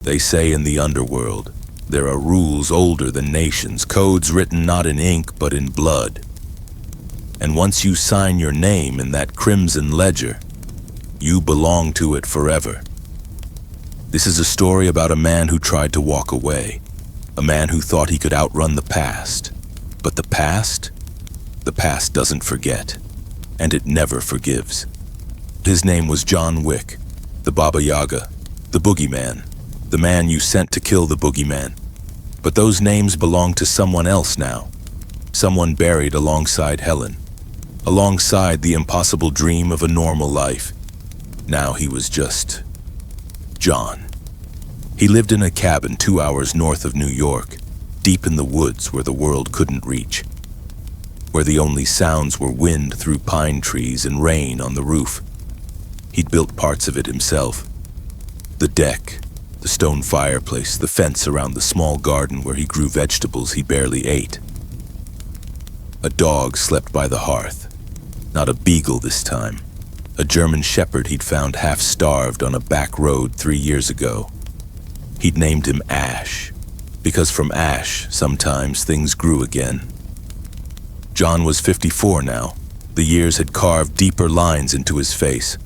They say in the underworld, there are rules older than nations, codes written not in ink but in blood. And once you sign your name in that crimson ledger, you belong to it forever. This is a story about a man who tried to walk away, a man who thought he could outrun the past. But the past doesn't forget, and it never forgives. His name was John Wick, the Baba Yaga, the boogeyman, the man you sent to kill the boogeyman. But those names belong to someone else now, someone buried alongside Helen, alongside the impossible dream of a normal life. Now he was just John. He lived in a cabin 2 hours north of New York, deep in the woods where the world couldn't reach, where the only sounds were wind through pine trees and rain on the roof. He'd built parts of it himself. The deck, the stone fireplace, the fence around the small garden where he grew vegetables he barely ate. A dog slept by the hearth, not a beagle this time. A German shepherd he'd found half-starved on a back road 3 years ago. He'd named him Ash, because from ash, sometimes things grew again. John was 54 now. The years had carved deeper lines into his face.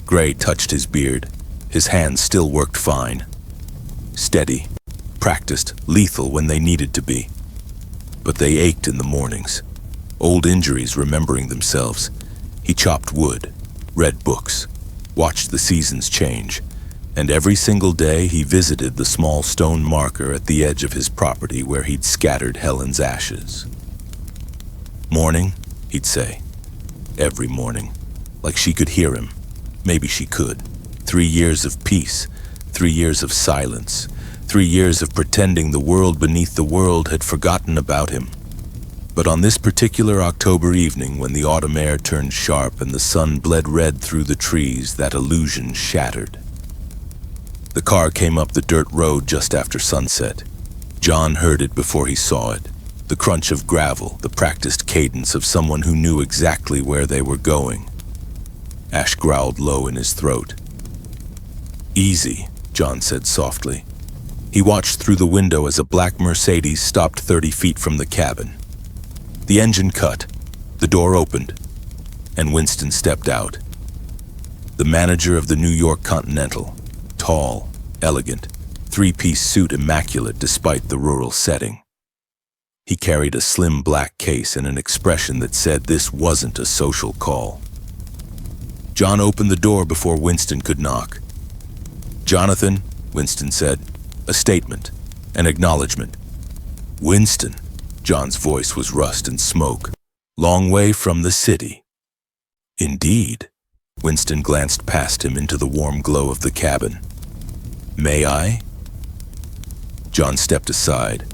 Gray touched his beard. His hands still worked fine. Steady, practiced, lethal when they needed to be. But they ached in the mornings, old injuries remembering themselves. He chopped wood, read books, watched the seasons change, and every single day he visited the small stone marker at the edge of his property where he'd scattered Helen's ashes. Morning, he'd say. Every morning, like she could hear him. Maybe she could. 3 years of peace, 3 years of silence, 3 years of pretending the world beneath the world had forgotten about him. But on this particular October evening, when the autumn air turned sharp and the sun bled red through the trees, that illusion shattered. The car came up the dirt road just after sunset. John heard it before he saw it. The crunch of gravel, the practiced cadence of someone who knew exactly where they were going. Ash growled low in his throat. "Easy," John said softly. He watched through the window as a black Mercedes stopped 30 feet from the cabin. The engine cut, the door opened, and Winston stepped out. The manager of the New York Continental, tall, elegant, three-piece suit immaculate despite the rural setting. He carried a slim black case and an expression that said this wasn't a social call. John opened the door before Winston could knock. "Jonathan," Winston said, "a statement, an acknowledgement." "Winston," John's voice was rust and smoke. "Long way from the city." "Indeed." Winston glanced past him into the warm glow of the cabin. "May I?" John stepped aside.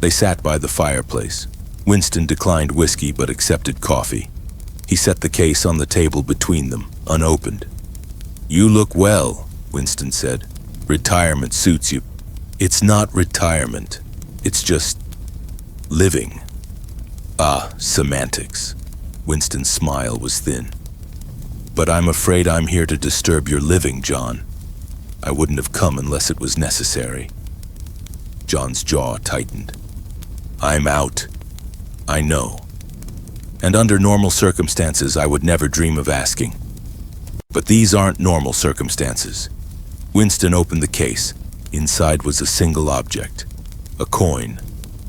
They sat by the fireplace. Winston declined whiskey but accepted coffee. He set the case on the table between them, unopened. "You look well," Winston said. "Retirement suits you." "It's not retirement. It's just living." "Ah, semantics." Winston's smile was thin. "But I'm afraid I'm here to disturb your living, John. I wouldn't have come unless it was necessary." John's jaw tightened. "I'm out. I know. And under normal circumstances, I would never dream of asking. But these aren't normal circumstances." Winston opened the case. Inside was a single object. A coin.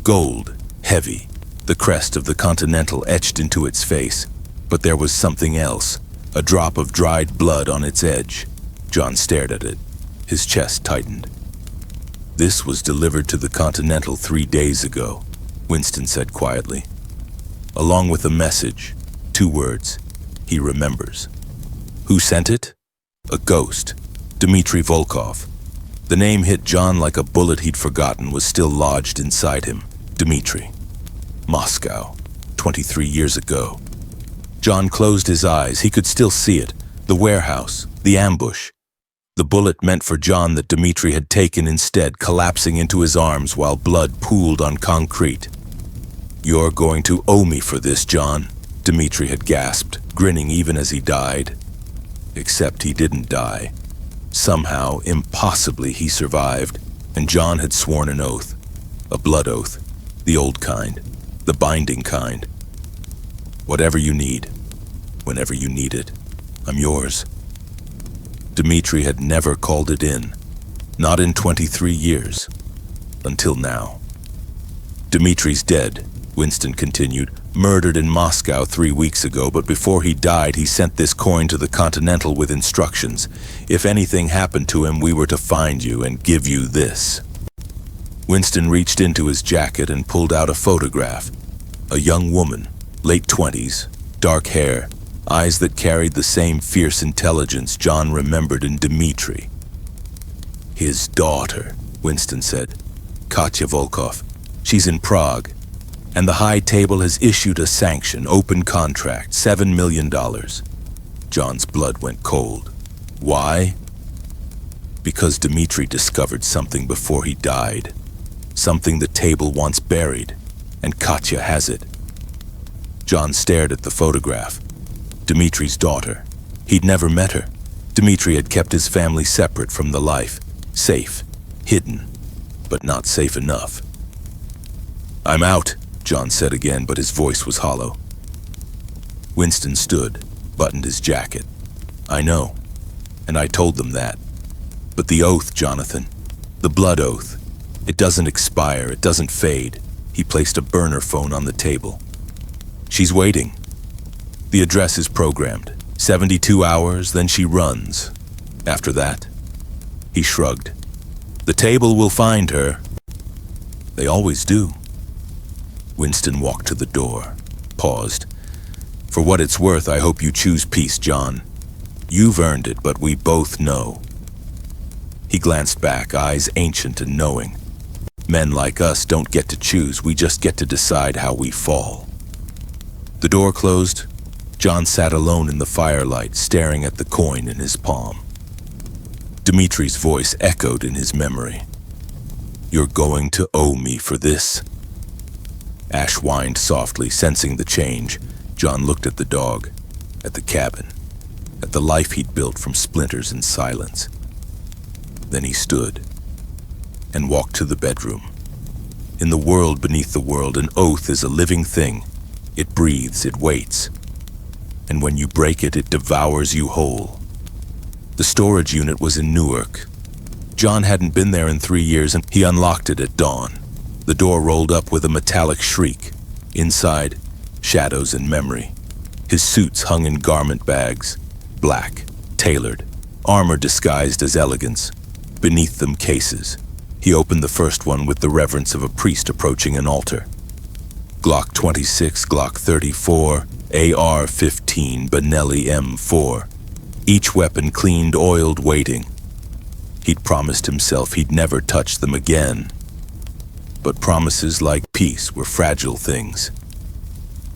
Gold. Heavy. The crest of the Continental etched into its face. But there was something else. A drop of dried blood on its edge. John stared at it. His chest tightened. "This was delivered to the Continental 3 days ago," Winston said quietly. "Along with a message. 2 words. He remembers." "Who sent it?" "A ghost. Dmitry Volkov." The name hit John like a bullet he'd forgotten was still lodged inside him. Dmitry. Moscow. 23 years ago. John closed his eyes. He could still see it. The warehouse. The ambush. The bullet meant for John that Dmitry had taken instead, collapsing into his arms while blood pooled on concrete. "You're going to owe me for this, John," Dmitry had gasped, grinning even as he died. Except he didn't die. Somehow, impossibly, he survived, and John had sworn an oath. A blood oath. The old kind. The binding kind. Whatever you need, whenever you need it, I'm yours. Dmitri had never called it in. Not in 23 years. Until now. Dmitri's dead, Winston continued, murdered in Moscow 3 weeks ago, but before he died, he sent this coin to the Continental with instructions. If anything happened to him, we were to find you and give you this. Winston reached into his jacket and pulled out a photograph. A young woman, late 20s, dark hair, eyes that carried the same fierce intelligence John remembered in Dmitri. His daughter, Winston said. Katya Volkov. She's in Prague. And the High Table has issued a sanction, open contract, $7 million. John's blood went cold. Why? Because Dmitri discovered something before he died. Something the Table wants buried, and Katya has it. John stared at the photograph. Dmitri's daughter. He'd never met her. Dmitri had kept his family separate from the life. Safe. Hidden. But not safe enough. I'm out, John said again, but his voice was hollow. Winston stood, buttoned his jacket. I know, and I told them that. But the oath, Jonathan, the blood oath, it doesn't expire, it doesn't fade. He placed a burner phone on the table. She's waiting. The address is programmed. 72 hours, then she runs. After that, he shrugged. The Table will find her. They always do. Winston walked to the door, paused. For what it's worth, I hope you choose peace, John. You've earned it, but we both know. He glanced back, eyes ancient and knowing. Men like us don't get to choose, we just get to decide how we fall. The door closed. John sat alone in the firelight, staring at the coin in his palm. Dmitri's voice echoed in his memory. You're going to owe me for this. Ash whined softly, sensing the change. John looked at the dog, at the cabin, at the life he'd built from splinters and silence. Then he stood and walked to the bedroom. In the world beneath the world, an oath is a living thing. It breathes, it waits. And when you break it, it devours you whole. The storage unit was in Newark. John hadn't been there in 3 years, and he unlocked it at dawn. The door rolled up with a metallic shriek. Inside, shadows and memory. His suits hung in garment bags, black, tailored, armor disguised as elegance. Beneath them, cases. He opened the first one with the reverence of a priest approaching an altar. Glock 26, Glock 34, AR-15, Benelli M4. Each weapon cleaned, oiled, waiting. He'd promised himself he'd never touch them again. But promises like peace were fragile things.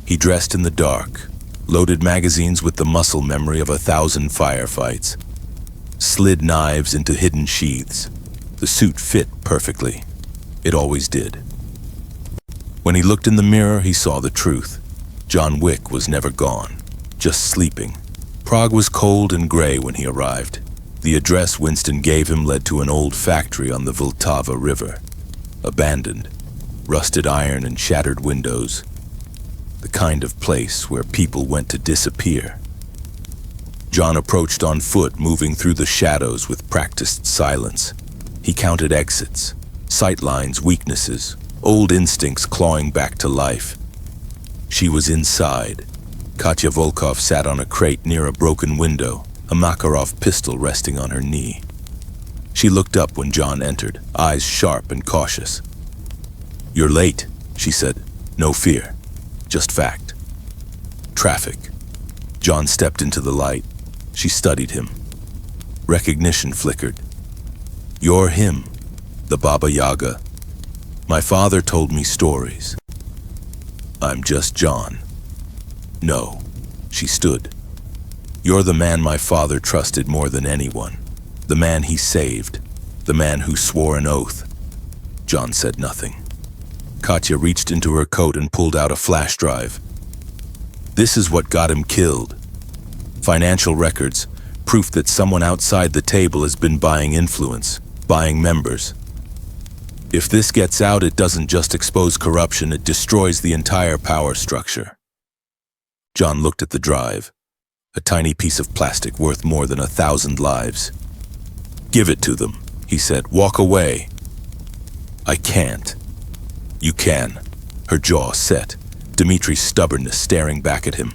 He dressed in the dark, loaded magazines with the muscle memory of 1,000 firefights, slid knives into hidden sheaths. The suit fit perfectly. It always did. When he looked in the mirror, he saw the truth. John Wick was never gone, just sleeping. Prague was cold and gray when he arrived. The address Winston gave him led to an old factory on the Vltava River. Abandoned, rusted iron and shattered windows. The kind of place where people went to disappear. John approached on foot, moving through the shadows with practiced silence. He counted exits, sight lines, weaknesses, old instincts clawing back to life. She was inside. Katya Volkov sat on a crate near a broken window, a Makarov pistol resting on her knee. She looked up when John entered, eyes sharp and cautious. You're late, she said. No fear, just fact. Traffic. John stepped into the light. She studied him. Recognition flickered. You're him, the Baba Yaga. My father told me stories. I'm just John. No, she stood. You're the man my father trusted more than anyone. The man he saved. The man who swore an oath. John said nothing. Katya reached into her coat and pulled out a flash drive. This is what got him killed. Financial records, proof that someone outside the table has been buying influence, buying members. If this gets out, it doesn't just expose corruption, it destroys the entire power structure. John looked at the drive, a tiny piece of plastic worth more than 1,000 lives. "Give it to them," he said. "Walk away." "I can't." "You can." Her jaw set, Dimitri's stubbornness staring back at him.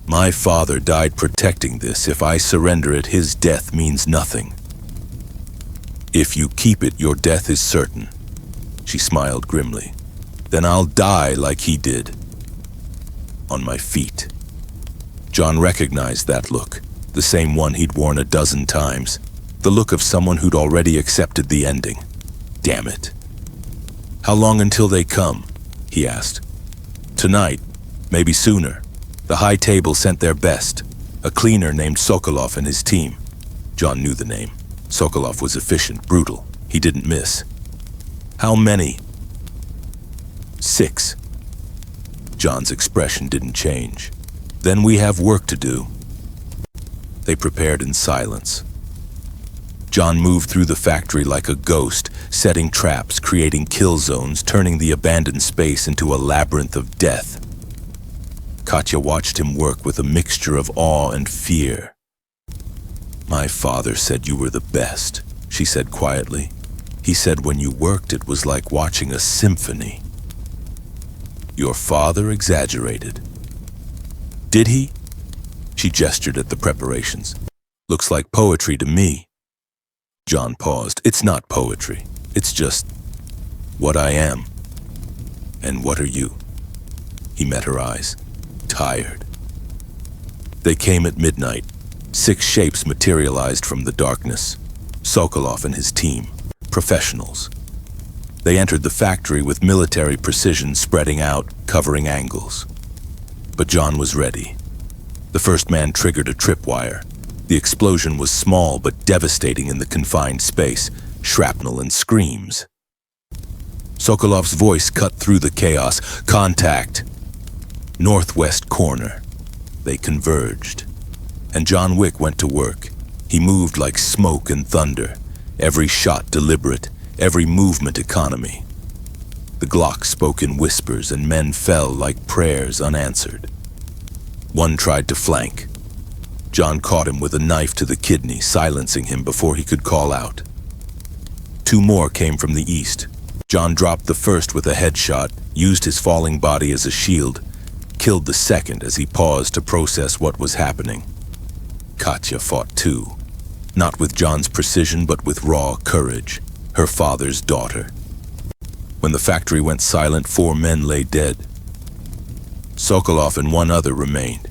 "My father died protecting this. If I surrender it, his death means nothing. If you keep it, your death is certain." She smiled grimly. "Then I'll die like he did. On my feet." John recognized that look, the same one he'd worn a dozen times, the look of someone who'd already accepted the ending. Damn it. "How long until they come?" he asked. "Tonight, maybe sooner. The high table sent their best, a cleaner named Sokolov and his team." John knew the name. Sokolov was efficient, brutal. He didn't miss. "How many?" "6. John's expression didn't change. "Then we have work to do." They prepared in silence. John moved through the factory like a ghost, setting traps, creating kill zones, turning the abandoned space into a labyrinth of death. Katya watched him work with a mixture of awe and fear. "My father said you were the best," she said quietly. "He said when you worked it was like watching a symphony." "Your father exaggerated." "Did he?" She gestured at the preparations. "Looks like poetry to me." John paused. "It's not poetry. It's just what I am." "And what are you?" He met her eyes. "Tired." They came at midnight. 6 shapes materialized from the darkness. Sokolov and his team, professionals. They entered the factory with military precision, spreading out, covering angles. But John was ready. The first man triggered a tripwire. The explosion was small but devastating in the confined space, shrapnel and screams. Sokolov's voice cut through the chaos. "Contact!" Northwest corner. They converged. And John Wick went to work. He moved like smoke and thunder, every shot deliberate, every movement economy. The Glock spoke in whispers and men fell like prayers unanswered. One tried to flank. John caught him with a knife to the kidney, silencing him before he could call out. 2 more came from the east. John dropped the first with a headshot, used his falling body as a shield, killed the second as he paused to process what was happening. Katya fought too, not with John's precision but with raw courage, her father's daughter. When the factory went silent, 4 men lay dead. Sokolov and 1 other remained.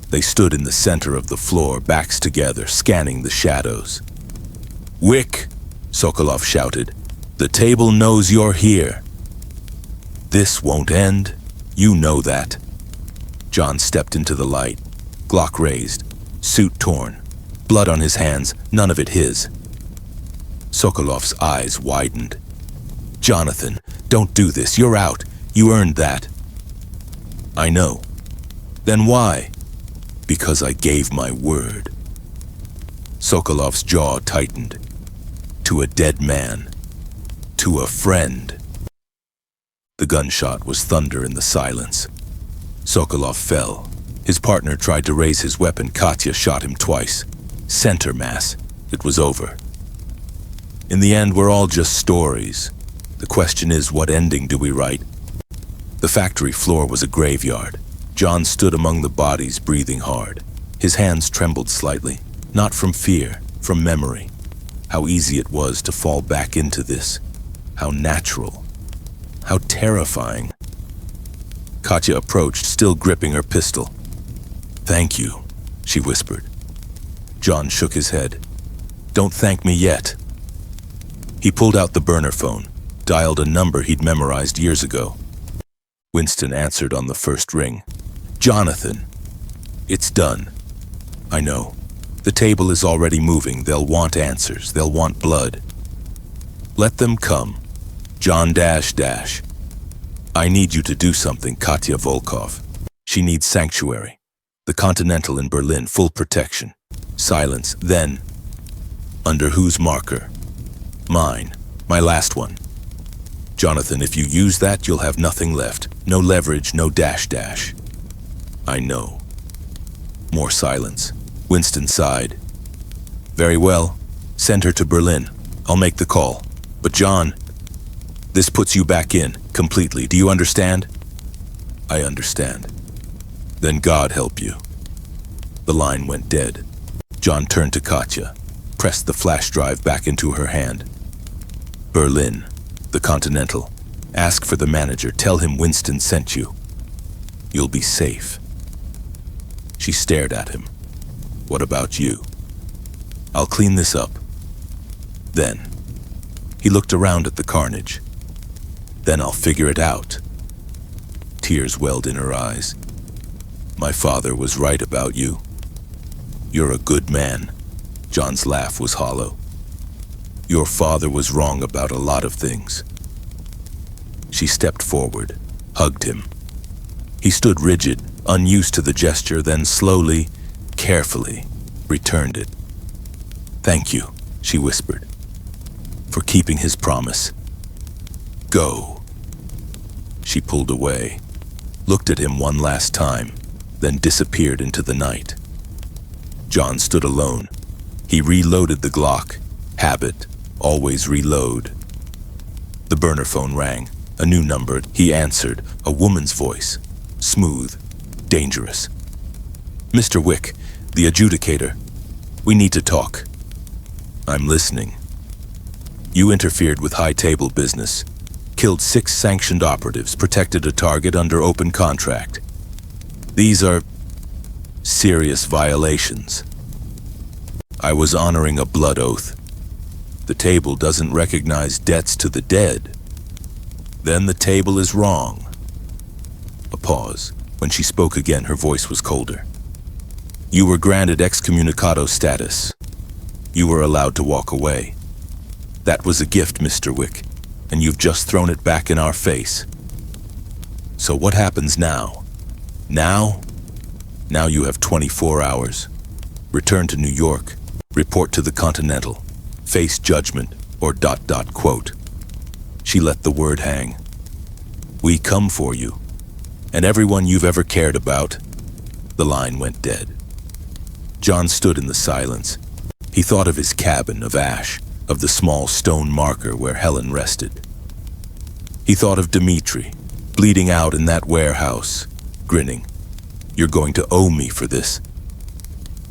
They stood in the center of the floor, backs together, scanning the shadows. "Wick!" Sokolov shouted. "The table knows you're here. This won't end. You know that." John stepped into the light, Glock raised, suit torn, blood on his hands, none of it his. Sokolov's eyes widened. "Jonathan, don't do this. You're out. You earned that." "I know." "Then why?" "Because I gave my word." Sokolov's jaw tightened. "To a dead man. To a friend." The gunshot was thunder in the silence. Sokolov fell. His partner tried to raise his weapon. Katya shot him twice. Center mass. It was over. In the end, we're all just stories. The question is, what ending do we write? The factory floor was a graveyard. John stood among the bodies, breathing hard. His hands trembled slightly, not from fear, from memory. How easy it was to fall back into this. How natural. How terrifying. Katya approached, still gripping her pistol. "Thank you," she whispered. John shook his head. "Don't thank me yet." He pulled out the burner phone, dialed a number he'd memorized years ago. Winston answered on the first ring. "Jonathan." "It's done." "I know. The table is already moving. They'll want answers. They'll want blood." "Let them come." John dash. "I need you to do something, Katya Volkov. She needs sanctuary. The Continental in Berlin, full protection. Silence, then. Under whose marker? Mine. My last one. Jonathan, if you use that, you'll have nothing left. No leverage, no dash. I know. More silence. Winston sighed. Very well. Send her to Berlin. I'll make the call. But John, this puts you back in, completely. Do you understand? I understand. Then God help you. The line went dead. John turned to Katya, pressed the flash drive back into her hand. Berlin, the Continental. Ask for the manager. Tell him Winston sent you. You'll be safe. She stared at him. What about you? I'll clean this up. Then, he looked around at the carnage. Then I'll figure it out. Tears welled in her eyes. My father was right about you. You're a good man. John's laugh was hollow. Your father was wrong about a lot of things. She stepped forward, hugged him. He stood rigid, unused to the gesture, then slowly, carefully, returned it. Thank you, she whispered, for keeping his promise. Go. She pulled away, looked at him one last time, then disappeared into the night. John stood alone. He reloaded the Glock. Habit, always reload. The burner phone rang. A new number. He answered, a woman's voice. Smooth, dangerous. Mr. Wick, the adjudicator. We need to talk. I'm listening. You interfered with high-table business. Killed 6 sanctioned operatives, protected a target under open contract. These are serious violations. I was honoring a blood oath. The table doesn't recognize debts to the dead. Then the table is wrong. A pause. When she spoke again, her voice was colder. You were granted excommunicado status. You were allowed to walk away. That was a gift, Mr. Wick, and you've just thrown it back in our face. So what happens now? Now you have 24 hours. Return to New York. Report to the Continental. Face judgment, or ... quote. She let the word hang. We come for you. And everyone you've ever cared about. The line went dead. John stood in the silence. He thought of his cabin of ash, of the small stone marker where Helen rested. He thought of Dmitri, bleeding out in that warehouse, grinning. You're going to owe me for this.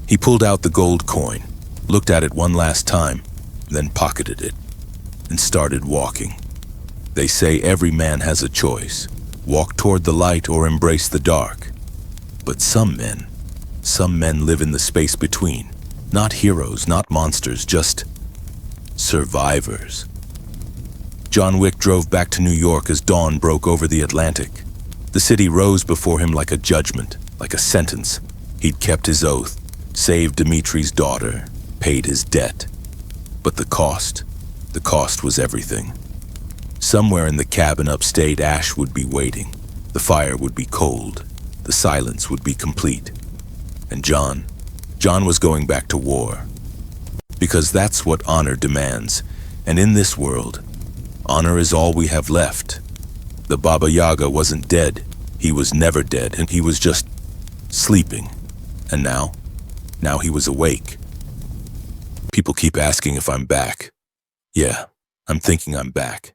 He pulled out the gold coin, looked at it one last time, then pocketed it, and started walking. They say every man has a choice. Walk toward the light or embrace the dark. But some men live in the space between. Not heroes, not monsters, just survivors. John Wick drove back to New York as dawn broke over the Atlantic. The city rose before him like a judgment, like a sentence. He'd kept his oath, saved Dimitri's daughter, paid his debt. But the cost was everything. Somewhere in the cabin upstate, Ash would be waiting. The fire would be cold. The silence would be complete. And John was going back to war. Because that's what honor demands. And in this world, honor is all we have left. The Baba Yaga wasn't dead. He was never dead, and he was just sleeping. And now he was awake. People keep asking if I'm back. Yeah, I'm thinking I'm back.